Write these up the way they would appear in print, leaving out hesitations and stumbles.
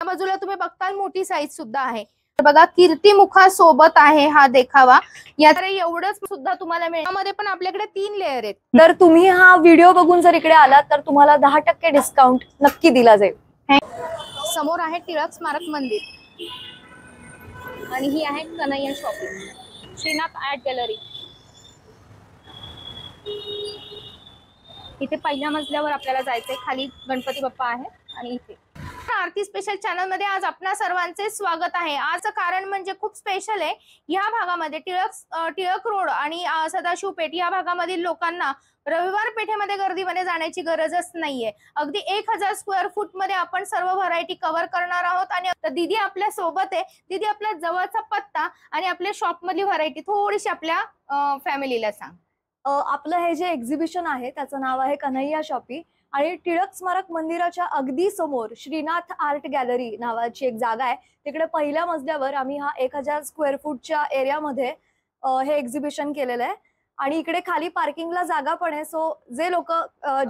त्या बाजूला तुम्ही बघताल मोठी साईज सुद्धा आहे। बघा कीर्तिमुखा सोबत आहे हा देखावा। यात एवढंच सुद्धा तुम्हाला मिळेल। यामध्ये पण आपल्याकडे 3 लेयर आहेत। तर तुम्ही हा व्हिडिओ बघून जर इकडे आलात तर तुम्हाला 10% डिस्काउंट नक्की दिला जाईल। समोर आहे टिळक स्मारक मंदिर आणि ही आहे Kanhaiya shopping, Shrinath art gallery. इथे पहिल्या मजल्यावर आपल्याला जायचंय, खाली गणपती बाप्पा आहे आणि इथे आरती स्पेशल चॅनल मध्ये आज आपणा सर्वांचे स्वागत आहे। आजचं कारण म्हणजे खूप स्पेशल आहे। या भागामध्ये टिळक रोड आणि सदाशिव पेठ या भागामधील लोकांना रविवार पेठेमध्ये गर्दीमध्ये जाण्याची गरजच नाहीये। अगदी 1000 स्क्वेअर फूट मध्ये आपण सर्व व्हरायटी कव्हर करणार आहोत। आणि दीदी आपल्या सोबत आहे। दीदी आपल्या जवळचा पत्ता आणि आपल्या शॉप मधली व्हरायटी थोडीशी आपल्या फॅमिलीला सांग। आपलं हे जे एक्झिबिशन आहे त्याचं नाव आहे कन्हैया शॉपी आणि टिळक स्मारक मंदिराच्या अगदी समोर श्रीनाथ आर्ट गॅलरी नावाची एक जागा आहे। तिकडे पहिल्या मजल्यावर आम्ही हा 1000 स्क्वेअर फूटच्या एरियामध्ये हे एक्झिबिशन केलेलं आहे। आणि इकडे खाली पार्किंगला जागा पण आहे। सो जे लोक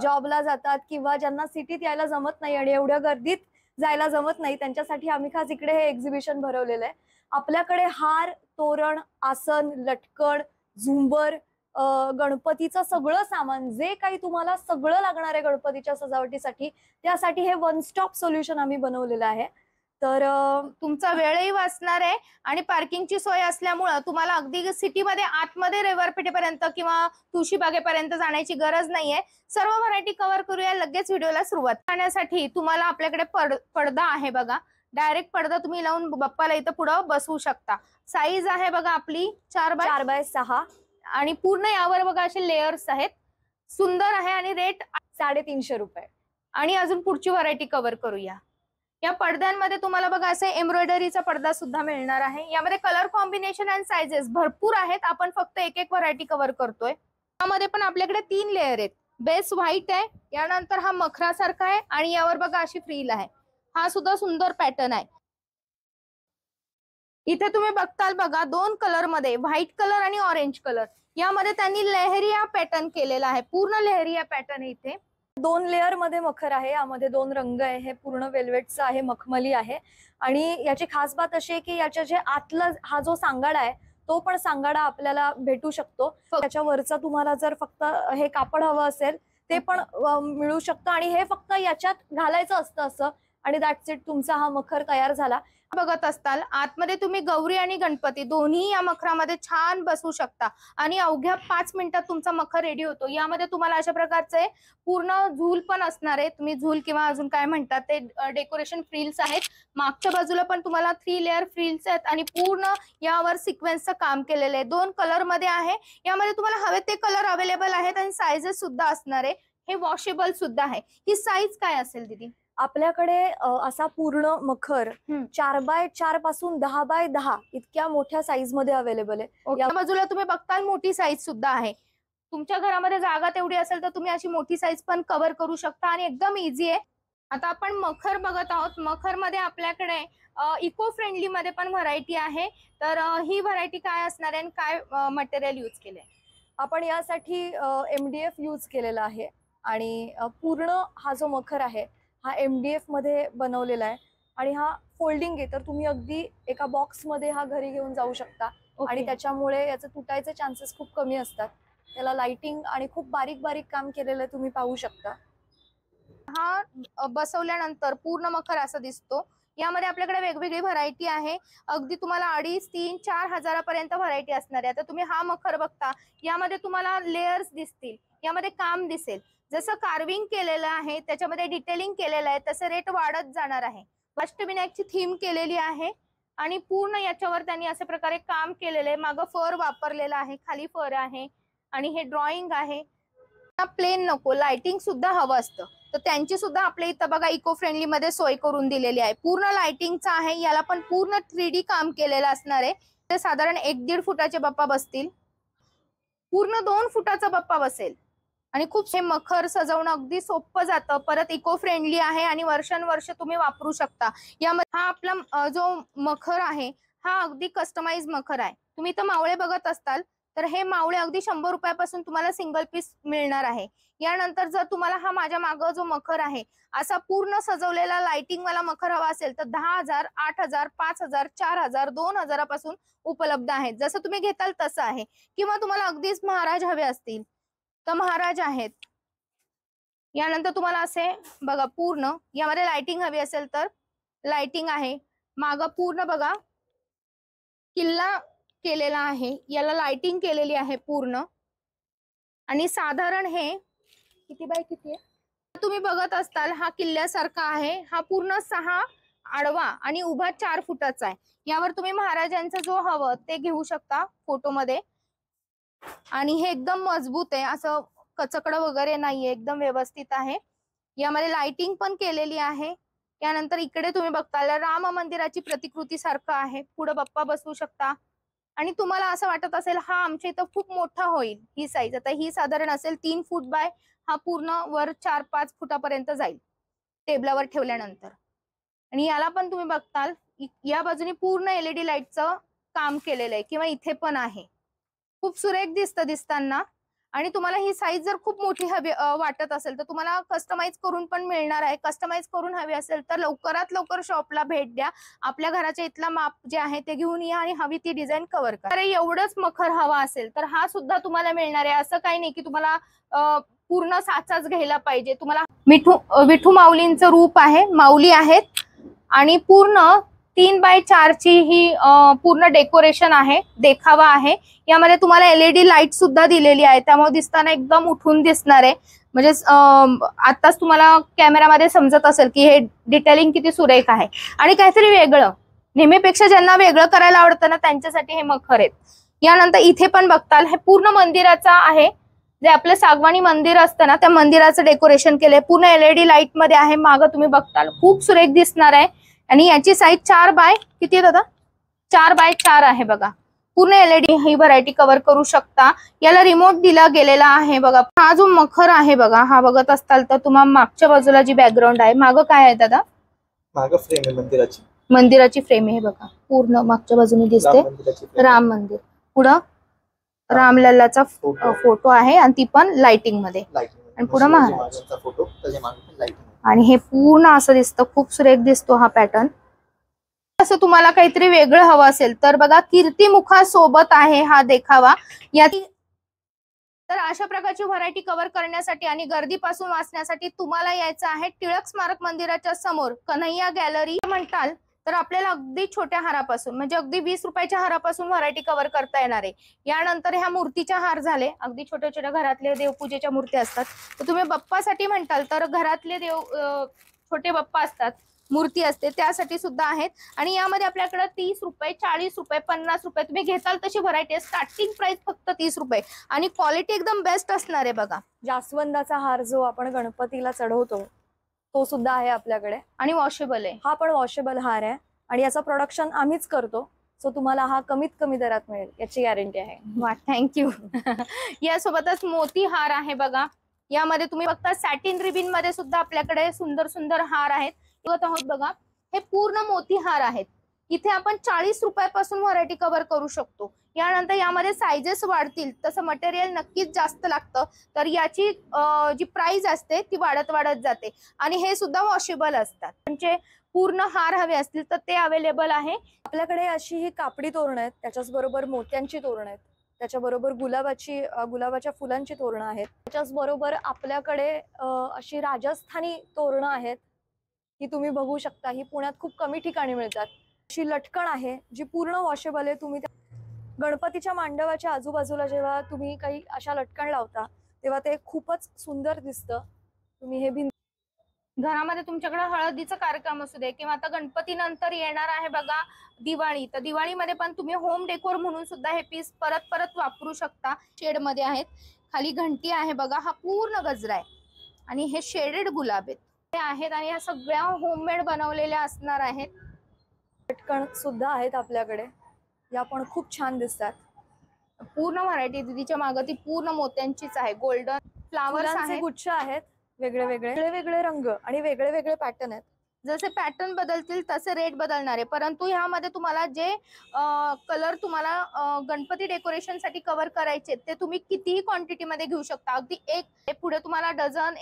जॉबला जातात किंवा ज्यांना सिटीत यायला जमत नाही आणि एवढ्या गर्दीत जायला जमत नाही त्यांच्यासाठी आम्ही खास इकडे हे एक्झिबिशन भरवलेलं आहे। आपल्याकडे हार, तोरण, आसन, लटकन, झुंबर, गणपतीचं सगळं सामान जे काही तुम्हाला सगळं लागणार आहे गणपतीच्या सजावटीसाठी त्यासाठी हे वन स्टॉप सोल्युशन आम्ही बनवलेलं आहे। तर तुमचा वेळही वाचणार आहे आणि पार्किंगची सोय असल्यामुळे तुम्हाला अगदी सिटीमध्ये आतमध्ये रविवार पेठेपर्यंत किंवा तुळशीबागेपर्यंत जाण्याची गरज नाहीये। सर्व व्हरायटी कव्हर करूया लगेच व्हिडिओला सुरुवात करण्यासाठी। तुम्हाला आपल्याकडे पडदा आहे बघा, डायरेक्ट पडदा तुम्ही लावून बाप्पाला इथं पुढे बसवू शकता। साईज आहे बघा आपली 4x6 आणि पूर्ण यावर बघा असे लेयर्स आहेत, सुंदर आहे आणि रेट 350 रुपये। आणि अजून पुढची व्हरायटी कव्हर करूया। या पडद्यांमध्ये तुम्हाला बघा असे एम्ब्रॉयडरीचा पडदा सुद्धा मिळणार आहे। यामध्ये कलर कॉम्बिनेशन आणि साइजेस भरपूर आहेत, आपण फक्त एक एक व्हरायटी कव्हर करतोय। यामध्ये पण आपल्याकडे 3 लेयर आहेत। बेस व्हाईट आहे, यानंतर हा मखरासारखा आहे आणि यावर बघा अशी फ्रिल आहे। हा सुद्धा सुंदर पॅटर्न आहे। इथे तुम्ही बघताल बघा 2 कलर मध्ये, व्हाईट कलर आणि ऑरेंज कलर, यामध्ये त्यांनी लेहरिया पॅटर्न केलेला आहे। पूर्ण लेहरिया पॅटर्न आहे। इथे 2 लेयर मध्ये मखर आहे, यामध्ये 2 रंग आहे। हे पूर्ण वेल्वेटचं आहे, मखमली आहे। आणि याची खास बात अशी आहे की याच्या जे आतला हा जो सांगाडा आहे तो पण सांगाडा आपल्याला भेटू शकतो। त्याच्यावरचा तुम्हाला जर फक्त हे कापड हवं असेल ते पण मिळू शकतं आणि हे फक्त याच्यात घालायचं असतं असं आणि दॅट्स इट, तुमचा हा मखर तयार झाला। बघत असताल आतमध्ये तुम्ही गौरी आणि गणपती दोन्ही या मखरामध्ये छान बसवू शकता आणि अवघ्या 5 मिनिटात तुमचा मखर रेडी होतो। यामध्ये तुम्हाला अशा प्रकारचे पूर्ण झूल पण असणार आहे, तुम्ही झूल किंवा अजून काय म्हणतात ते डेकोरेशन फ्रिल्स आहेत। मागच्या बाजूला पण तुम्हाला 3 लेयर फ्रिल्स आहेत आणि पूर्ण यावर सिक्वेन्सचं काम केलेलं आहे। 2 कलर मध्ये आहे, यामध्ये तुम्हाला हवे ते कलर अवेलेबल आहेत आणि साइजेस सुद्धा असणार आहे। हे वॉशेबल सुद्धा आहे। ही साईज काय असेल दीदी? आपल्याकडे असा पूर्ण मखर 4x4 पासून 10x10 इतक्या मोठ्या साईज मध्ये अवेलेबल आहे। या बाजूला तुम्ही बघताल मोठी साईज सुद्धा आहे। तुमच्या घरामध्ये जागा तेवढी असेल तर तुम्ही अशी मोठी साईज पण कव्हर करू शकता आणि एकदम इझी आहे। आता आपण मखर बघत आहोत। मखर मध्ये आपल्याकडे इको फ्रेंडली मध्ये पण व्हरायटी आहे। तर ही व्हरायटी काय असणार आहे आणि काय मटेरियल यूज केले? आपण यासाठी MDF यूज केलेला आहे आणि पूर्ण हा जो मखर आहे हा MDF मध्ये बनवलेला आहे आणि हा फोल्डिंग आहे, तर तुम्ही अगदी एका बॉक्स मध्ये हा घरी घेऊन जाऊ शकता आणि त्याच्यामुळे याचे तुटायचे चान्सेस खूप कमी असतात। त्याला लाइटिंग आणि खूप बारीक बारीक काम केलेलं तुम्ही पाहू शकता। हा बसवल्यानंतर पूर्ण मखर असा दिसतो। यामध्ये आपल्याकडे वेगवेगळी व्हरायटी आहे, अगदी तुम्हाला 2.5, 3, 4 हजारापर्यंत व्हरायटी असणार आहे। आता तुम्ही हा मखर बघता, यामध्ये तुम्हाला लेयर्स दिसतील, यामध्ये काम दिसेल। जसं कार्विंग केलेलं आहे त्याच्यामध्ये डिटेलिंग केलेलं आहे तसं रेट वाढत जाणार आहे। अष्टविनायकची थीम केलेली आहे आणि पूर्ण याच्यावर त्यांनी अशा प्रकारे काम केलेलं आहे। मागं फर वापरलेला आहे, खाली फर आहे आणि हे ड्रॉइंग आहे। प्लेन नको, लाइटिंग सुद्धा हवं असतं तर त्यांची सुद्धा आपल्या इथं बघा इको फ्रेंडली मध्ये सोय करून दिलेली आहे। पूर्ण लाइटिंगचा आहे, याला पण पूर्ण 3D काम केलेलं असणार आहे। ते साधारण 1-1.5 फुटाचे बाप्पा बसतील, पूर्ण 2 फुटाचा बाप्पा बसेल आणि खूप हे मखर सजवणं अगदी सोपं जातं। परत इको फ्रेंडली आहे आणि वर्षानुवर्ष तुम्ही वापरू शकता। यामध्ये हा आपला जो मखर आहे हा अगदी कस्टमाइज मखर आहे। तुम्ही इथं मावळे बघत असताल तर हे मावळे अगदी 100 रुपयापासून तुम्हाला सिंगल पीस मिळणार आहे. यानंतर जर तुम्हाला हा माझ्या मागं जो मखर आहे असा पूर्ण सजवलेला लाइटिंग वाला मखर हवा असेल तर 10,000, 8,000, 5,000, 4,000, 2,000 पासून उपलब्ध आहेत. जसं तुम्ही घेताल तसं आहे. किंवा तुम्हाला अगदीच महाराज हवे असतील तर महाराज आहेत. यानंतर तुम्हाला असे बघा पूर्ण यामध्ये लाइटिंग हवी असेल तर लाइटिंग आहे. मागं पूर्ण बघा किल्ला केलेला आहे, याला लाइटिंग केलेली आहे पूर्ण. आणि साधारण हे किती बाय किती आहे तुम्ही बघत असताल, हा किल्ल्यासारखा आहे. हा पूर्ण 6 आडवा आणि उभा 4 फुटाचा आहे. यावर तुम्ही महाराजांचं जो हवं ते घेऊ शकता फोटोमध्ये. आणि हे एकदम मजबूत आहे, असं कचकडं वगैरे नाहीये, एकदम व्यवस्थित आहे. यामध्ये लाइटिंग पण केलेली आहे. त्यानंतर इकडे तुम्ही बघताल राम मंदिराची प्रतिकृती सारखं आहे. पुढे बाप्पा बसवू शकता. आणि तुम्हाला असं वाटत असेल हा आमच्या इथं खूप मोठा होईल, ही साईज आता ही साधारण असेल 3 फूट बाय हा पूर्ण वर 4-5 फुटापर्यंत जाईल टेबलावर ठेवल्यानंतर. आणि याला पण तुम्ही बघताल या बाजूने पूर्ण एलईडी लाईटचं काम केलेलं आहे किंवा इथे पण आहे. खूप सुरेख दिसताना. आणि तुम्हाला ही साईज जर खूप मोठी हवी वाटत असेल तर तुम्हाला कस्टमाइज करून पण मिळणार आहे. कस्टमाइज करून हवी असेल तर लवकरात लवकर शॉपला भेट द्या. आपल्या घराच्या इथला माप जे आहे ते घेऊन या आणि हवी ती डिझाईन कव्हर करा. तर एवढंच मखर हवा असेल तर हा सुद्धा तुम्हाला मिळणार आहे. असं काही नाही की तुम्हाला पूर्ण साचाच घ्यायला पाहिजे. तुम्हाला विठू माऊलींचं रूप आहे, माऊली आहेत आणि पूर्ण 3 बाय 4 ची ही पूर्ण डेकोरेशन आहे, देखावा आहे. यामध्ये तुम्हाला एलईडी लाईट सुद्धा दिलेली आहे, त्यामुळे दिसताना एकदम उठून दिसणार आहे. म्हणजे आताच तुम्हाला कॅमेरामध्ये समजत असेल की हे डिटेलिंग किती सुरेख आहे. आणि काहीतरी वेगळं, नेहमीपेक्षा ज्यांना वेगळं करायला आवडतं ना त्यांच्यासाठी हे मखर आहेत. यानंतर इथे पण बघताल हे पूर्ण मंदिराचा आहे, जे आपलं सागवानी मंदिर असतं ना त्या मंदिराचं डेकोरेशन केलंय. पूर्ण एलईडी लाईट मध्ये आहे. मागं तुम्ही बघताल खूप सुरेख दिसणार आहे. आणि याची साईज 4 बाय किती आहे दादा? 4 बाय 4 आहे बघा. पूर्ण एलईडी ही व्हरायटी कव्हर करू शकता. याला रिमोट दिला गेलेला आहे बघा. हा जो मखर आहे बघा, हा बघत असताल तर तुम्हाला मागच्या बाजूला जी बॅकग्राऊंड आहे, मागं काय आहे दादा? मागं फ्रेम आहे मंदिराची. मंदिराची फ्रेम आहे बघा, पूर्ण मागच्या बाजूने दिसते राम मंदिर. पुढं रामलल्लाचा फोटो आहे आणि ती पण लाइटिंग मध्ये. आणि पुढे महाराज फोटो त्याच्या मागे पण लाइटिंग. आणि हे पूर्ण असं दिसतं, खूप सुरेख दिसतो हा पॅटर्न. असं तुम्हाला काहीतरी वेगळं हवं असेल तर बघा कीर्तिमुखा सोबत आहे हा देखावा. यात तर अशा प्रकारची व्हरायटी कव्हर करण्यासाठी आणि गर्दीपासून वाचण्यासाठी तुम्हाला यायचं आहे टिळक स्मारक मंदिराच्या समोर कन्हैया गॅलरी. म्हणताल तर आपल्याला अगदी छोट्या हारापासून म्हणजे अगदी 20 रुपयाच्या हारापासून व्हरायटी कव्हर करता येणार आहे. यानंतर ह्या मूर्तीच्या हार झाले, अगदी छोट्या छोट्या घरातले देवपूजेच्या मूर्ती असतात. तर तुम्ही बाप्पासाठी म्हणताल तर घरातले छोटे बाप्पा असतात, मूर्ती असते, त्यासाठी सुद्धा आहेत. आणि यामध्ये आपल्याकडे 30 रुपये, 40 रुपये, 50 रुपये तुम्ही घेताल तशी व्हरायटी आहे. स्टार्टिंग प्राइस फक्त 30 रुपये आणि क्वालिटी एकदम बेस्ट असणार आहे बघा. जास्वंदाचा हार जो आपण गणपतीला चढवतो तो सुद्धा आहे आपल्याकडे आणि वॉशेबल आहे. हा पण वॉशेबल हार आहे आणि याचं प्रोडक्शन आम्हीच करतो. सो तुम्हाला हा कमीत कमी दरात मिळेल याची गॅरंटी आहे. वा, थँक्यू. यासोबतच मोती हार आहे बघा. यामध्ये तुम्ही बघता सॅटिन रिबिन मध्ये सुद्धा आपल्याकडे सुंदर सुंदर हार आहेत. आहोत बघा, हे पूर्ण मोती हार आहेत. इथे आपण 40 रुपयापासून व्हरायटी कव्हर करू शकतो. यानंतर यामध्ये साइजेस वाढतील तसं मटेरियल नक्कीच जास्त लागतं, तर याची जी प्राइस असते ती वाढत वाढत जाते. आणि हे सुद्धा वॉशेबल असतात. म्हणजे पूर्ण हार हवे असतील तर ते अवेलेबल आहे आपल्याकडे. अशी ही कापडी तोरणं आहेत, त्याच्याच बरोबर मोत्यांची तोरणं आहेत, त्याच्याबरोबर गुलाबाच्या फुलांची तोरणं आहेत. त्याच्याच बरोबर आपल्याकडे अशी राजस्थानी तोरणं आहेत, ही तुम्ही बघू शकता. ही पुण्यात खूप कमी ठिकाणी मिळतात. अशी लटकण आहे जी पूर्ण वॉशेबल आहे. तुम्ही गणपतीच्या मांडवाच्या आजूबाजूला जेव्हा तुम्ही काही अशा लटकण लावता तेव्हा ते खूपच सुंदर दिसतं. तुम्ही हे घरामध्ये तुमच्याकडे हळदीचा कार्यक्रम असू दे किंवा आता गणपती नंतर येणार आहे बघा दिवाळी, तर दिवाळीमध्ये पण तुम्ही होम डेकोर म्हणून सुद्धा हे पीस परत परत वापरू शकता. शेड मध्ये आहेत. खाली घंटी आहे बघा, हा पूर्ण गजरा आहे आणि हे शेडेड गुलाब आहेत आणि या सगळ्या होममेड बनवलेल्या असणार आहेत. लटकण सुद्धा आहेत आपल्याकडे, या पण खूप छान दिसतात. पूर्ण व्हरायटी दीदीच्या मागे ती पूर्ण मोत्यांचीच आहे. गोल्डन फ्लावर्स आहेत, गुच्छ आहेत, वेगळे वेगळे रंग आणि वेगळे वेगळे पॅटर्न आहेत. जसे पॅटर्न बदलतील तसे रेट बदलणार आहे, परंतु ह्यामध्ये तुम्हाला जे कलर तुम्हाला गणपती डेकोरेशन साठी कव्हर करायचे ते तुम्ही कितीही क्वांटिटी मध्ये घेऊ शकता. अगदी एक पुढे तुम्हाला डझन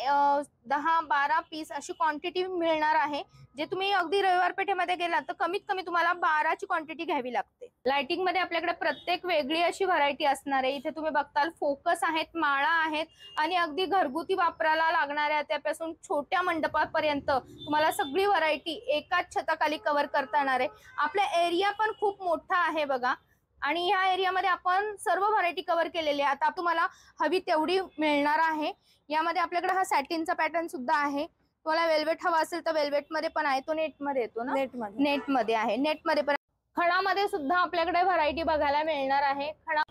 10-12 पीस अशी क्वांटिटी मिळणार आहे. जे तुम्ही अगदी रविवार पेठेमध्ये गेलात तर कमीत कमी तुम्हाला 12ची क्वांटिटी घ्यावी लागते. लाइटिंग मध्ये आपल्याकडे प्रत्येक वेगळी अशी व्हरायटी असणार आहे. इथे तुम्ही बघताल फोकस आहेत, माळा आहेत आणि अगदी घरगुती वापराला लागणाऱ्या त्यापासून छोट्या मंडपापर्यंत तुम्हाला सगळी व्हरायटी एकाच छताखाली कव्हर करता येणार आहे. आपला एरिया पण खूप मोठा आहे बघा आणि ह्या एरियामध्ये आपण सर्व व्हरायटी कव्हर केलेली आहे. आता तुम्हाला हवी तेवढी मिळणार आहे. यामध्ये आपल्याकडे हा सॅटिनचा पॅटर्न सुद्धा आहे. तुम्हाला वेल्वेट हवा असेल तर वेल्वेट मध्ये पण आहे. तो नेट मध्ये येतो ना, नेट मध्ये आहे. नेट मध्ये पण खणामध्ये सुद्धा आपल्याकडे व्हरायटी बघायला मिळणार आहे. खणा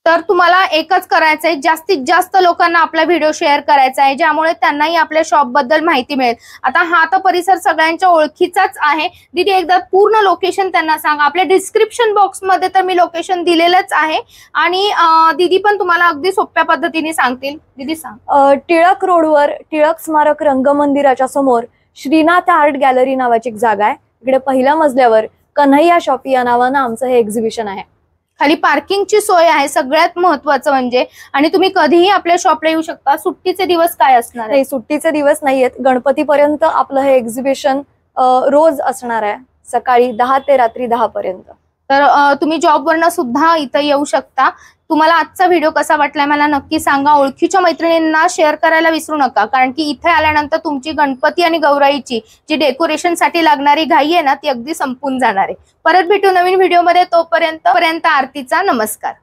तर तुम्हाला एकच करायचं आहे, जास्तीत जास्त लोकांना आपला व्हिडिओ शेअर करायचा आहे, ज्यामुळे त्यांनाही आपल्या शॉप बद्दल माहिती मिळेल. आता हा तर परिसर सगळ्यांच्या ओळखीचाच आहे. दीदी एकदा पूर्ण लोकेशन त्यांना सांगा. आपल्या डिस्क्रिप्शन बॉक्स मध्ये तर मी लोकेशन दिलेलंच आहे आणि दीदी पण तुम्हाला अगदी सोप्या पद्धतीने सांगतील. दीदी सांग. टिळक रोडवर टिळक स्मारक रंगमंदिराच्या समोर श्रीनाथ आर्ट गॅलरी नावाची एक जागा आहे. इकडे पहिल्या मजल्यावर कन्हैया शॉपी या नावानं आमचं हे एक्झिबिशन आहे. खाली पार्किंगची सोय आहे सगळ्यात महत्वाचं म्हणजे, आणि तुम्ही कधीही आपल्या शॉपला येऊ शकता. सुट्टीचे दिवस काय असणार आहे? नाही, सुट्टीचे दिवस नाहीयेत. गणपतीपर्यंत आपलं हे एक्झिबिशन रोज असणार आहे, सकाळी 10 ते रात्री 10 पर्यंत. तर तुम्ही जॉबवरनं सुद्धा इथं येऊ शकता. तुम्हाला आजचा व्हिडिओ कसा वाटलाय मला नक्की सांगा. ओळखीच्या मैत्रिणींना शेअर करायला विसरू नका, कारण की इथे आल्यानंतर तुमची गणपती आणि गौराईची जी डेकोरेशन साठी लागणारी घाई आहे ना ती अगदी संपून जाणार आहे. परत भेटू नवीन व्हिडिओ मध्ये. तोपर्यंत आरतीचा नमस्कार.